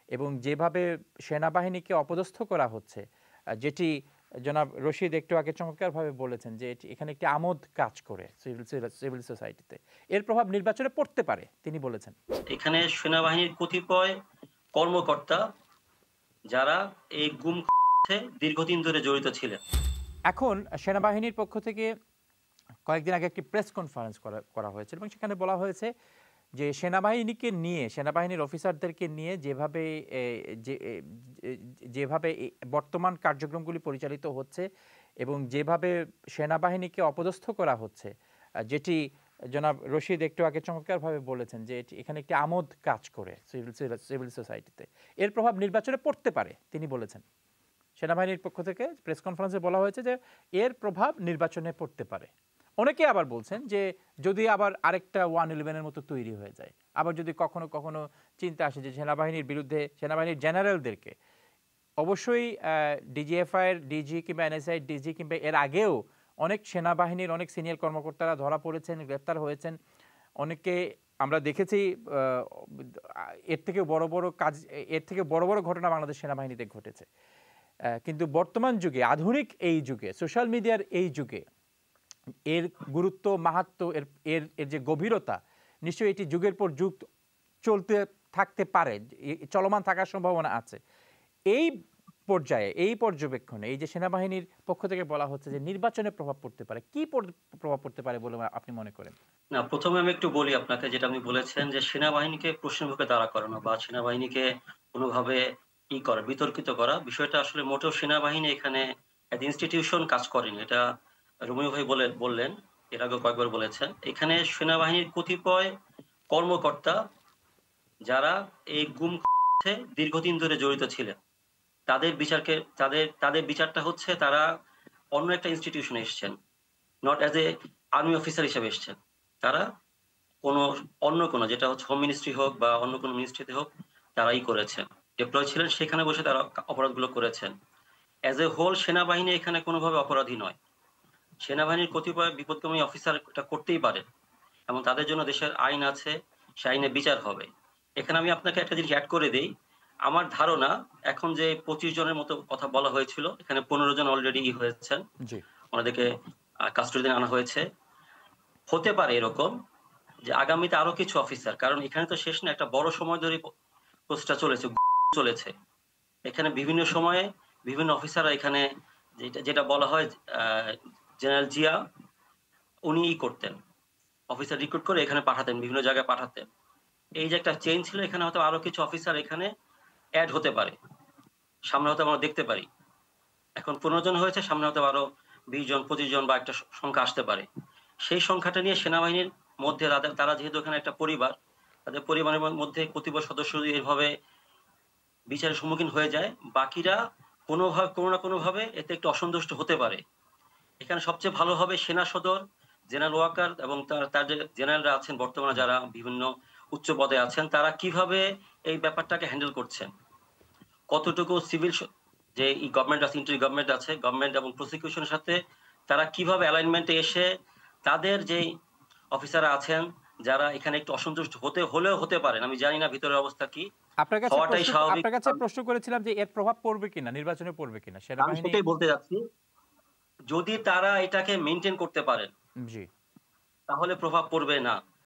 এবং যেভাবে সেনাবাহিনীকে অপদস্থ করা হচ্ছে, যেটি জনাব রশিদ একটু আগে চমৎকারভাবে বলেছেন যে এখানে একটি আমোদ কাজ করে সিভিল সোসাইটিতে, এর প্রভাব নির্বাচনে পড়তে পারে তিনি বলেছেন। এখানে সেনাবাহিনীর কতিপয় কর্মকর্তা যারা এই গুম দীর্ঘদিন ধরে জড়িত ছিলেন। এখন সেনাবাহিনীর পক্ষ থেকে কয়েকদিন আগে একটি প্রেস কনফারেন্স করা হয়েছে এবং সেখানে বলা হয়েছে যে সেনাবাহিনীকে নিয়ে, সেনাবাহিনীর অফিসারদেরকে নিয়ে যেভাবে যেভাবে বর্তমান কার্যক্রমগুলি পরিচালিত হচ্ছে এবং যেভাবে সেনাবাহিনীকে অপদস্থ করা হচ্ছে, যেটি জনাব রশিদ একটু আগে চমৎকারভাবে বলেছেন যে এখানে একটি আমোদ কাজ করে সিভিল সোসাইটিতে, এর প্রভাব নির্বাচনে পড়তে পারে তিনি বলেছেন। সেনাবাহিনীর পক্ষ থেকে প্রেস কনফারেন্সে বলা হয়েছে যে এর প্রভাব নির্বাচনে পড়তে পারে। অনেকে আবার বলছেন যে যদি আবার আরেকটা 111-এর মতো তৈরি হয়ে যায়, আবার যদি কখনো কখনো চিন্তা আসে যে সেনাবাহিনীর বিরুদ্ধে, সেনাবাহিনীর জেনারেলদেরকে, অবশ্যই ডিজিএফআই এর ডিজি কিংবা এনএসআই ডিজি কিংবা এর আগেও অনেক সেনাবাহিনীর অনেক সিনিয়র কর্মকর্তারা ধরা পড়েছেন, গ্রেপ্তার হয়েছেন। অনেকে আমরা দেখেছি এর থেকে বড় বড় কাজ, এর থেকে বড় বড় ঘটনা বাংলাদেশ সেনাবাহিনীতে ঘটেছে। কিন্তু বর্তমান যুগে, আধুনিক এই যুগে, সোশ্যাল মিডিয়ার এই যুগে এর গুরুত্ব, মাহাত্ম্য, এর এর যে গভীরতা, নিশ্চয়ই এটি যুগের পর যুগ চলতে থাকতে পারে, চলমান থাকার সম্ভাবনা আছে। এই পর্যায়ে, এই পর্যবেক্ষণে এই যে সেনাবাহিনীর পক্ষ থেকে বলা হচ্ছে যে নির্বাচনে প্রভাব পড়তে পারে, কি প্রভাব পড়তে পারে বলে আপনি মনে করেন? না, ১ম এ আমি একটু বলি আপনাকে, যেটা আপনি বলেছেন যে সেনাবাহিনীকে প্রশ্নের মুখে দাঁড়া করানো বা সেনাবাহিনীকে কোনোভাবে করা, বিতর্কিত করা, বিষয়টা আসলে মোটেও সেনাবাহিনী এখানে এজ ইনস্টিটিউশন কাজ করেনি। এটা রুমিও ভাই বললেন, এর আগেও কয়েকবার বলেছেন। এখানে সেনাবাহিনীর কতিপয় কর্মকর্তা যারা এই গুম দীর্ঘদিন ধরে জড়িত ছিলেন। তাদের বিচারটা হচ্ছে তারা অন্য একটা ইনস্টিটিউশনে এসছেন। Not as a army officer হিসেবে এসছেন। তারা অন্য কোনো, যেটা হচ্ছে হোম মিনিস্ট্রি হোক বা অন্য কোনো মিনিস্ট্রিতে হোক, তারাই করেছেন। ডিপ্লয় ছিলেন, সেখানে বসে তারা অপরাধগুলো করেছেন। অ্যাজ এ হোল সেনাবাহিনী এখানে কোনোভাবে অপরাধী নয়। সেনাবাহিনীর কতিপয় বিপদগামী অফিসার এটা করতেই পারে এবং তাদের জন্য দেশের আইন আছে, সে আইনে বিচার হবে। এখানে আমি আপনাকে একটা জিনিস এড করে দেই। আমার ধারণা এখন যে ২৫ জনের মতো কথা বলা হয়েছিল, এখানে ১৫ জন অলরেডি হয়েছেন। জি। ওনাদেরকে কাস্টডিতে আনা হয়েছে। হতে পারে এরকম যে আগামীতে আরো কিছু অফিসার, কারণ এখানে তো শেষ না, একটা বড় সময় ধরে প্রসেসটা চলেছে। এখানে বিভিন্ন সময়ে বিভিন্ন অফিসাররা এখানে, যেটা বলা হয় জেনারেল জিয়া, উনি করতেন, অফিসার রিক্রুট করে এখানে পাঠাতেন, বিভিন্ন জায়গায় পাঠাতেন। এই যে একটা চেইন ছিল, এখানে হয়তো আরো কিছু অফিসার এখানে এড হতে পারে, সামনে হয়তো আমরা দেখতে পারি। এখন ১৫ জন হয়েছে, সামনে হয়তো আরো ২০ জন ২৫ জন বা একটা সংখ্যা আসতে পারে। সেই সংখ্যাটা নিয়ে সেনাবাহিনীর মধ্যে তারা যেহেতু এখানে একটা পরিবার, তাদের পরিবারের মধ্যে কতিপয় সদস্য যদি এভাবে বিচারের সম্মুখীন হয়ে যায়, বাকিরা কোনো না কোনোভাবে এতে একটু অসন্তুষ্ট হতে পারে। এখানে সবচেয়ে ভালো হবে সেনা সদর, জেনারেল ওয়াকার এবং তার যে জেনারেলরা আছেন বর্তমানে, যারা বিভিন্ন উচ্চ পদে আছেন, তারা কিভাবে এই ব্যাপারটাকে হ্যান্ডেল করছেন, কতটুকু সিভিল যে গভর্নমেন্ট আছে, ইন্টারি গভর্নমেন্ট আছে, গভর্নমেন্ট এবং প্রসিকিউশনের সাথে তারা কিভাবে অ্যালাইনমেন্টে এসে তাদের যে অফিসাররা আছেন যারা এখানে একটু অসন্তুষ্ট হলেও হতে পারেন, আমি জানি না ভিতরের অবস্থা কি, হওয়াটাই স্বাভাবিক। আপনার কাছে প্রশ্ন করেছিলাম যে এর প্রভাব পড়বে কিনা, নির্বাচনে পড়বে কিনা আমি সেনাবাহিনী। সেটাই বলতে যাচ্ছি, যদি তারা এটাকে মেইনটেইন করতে পারেন জি। তাহলে প্রভাব পড়বে না।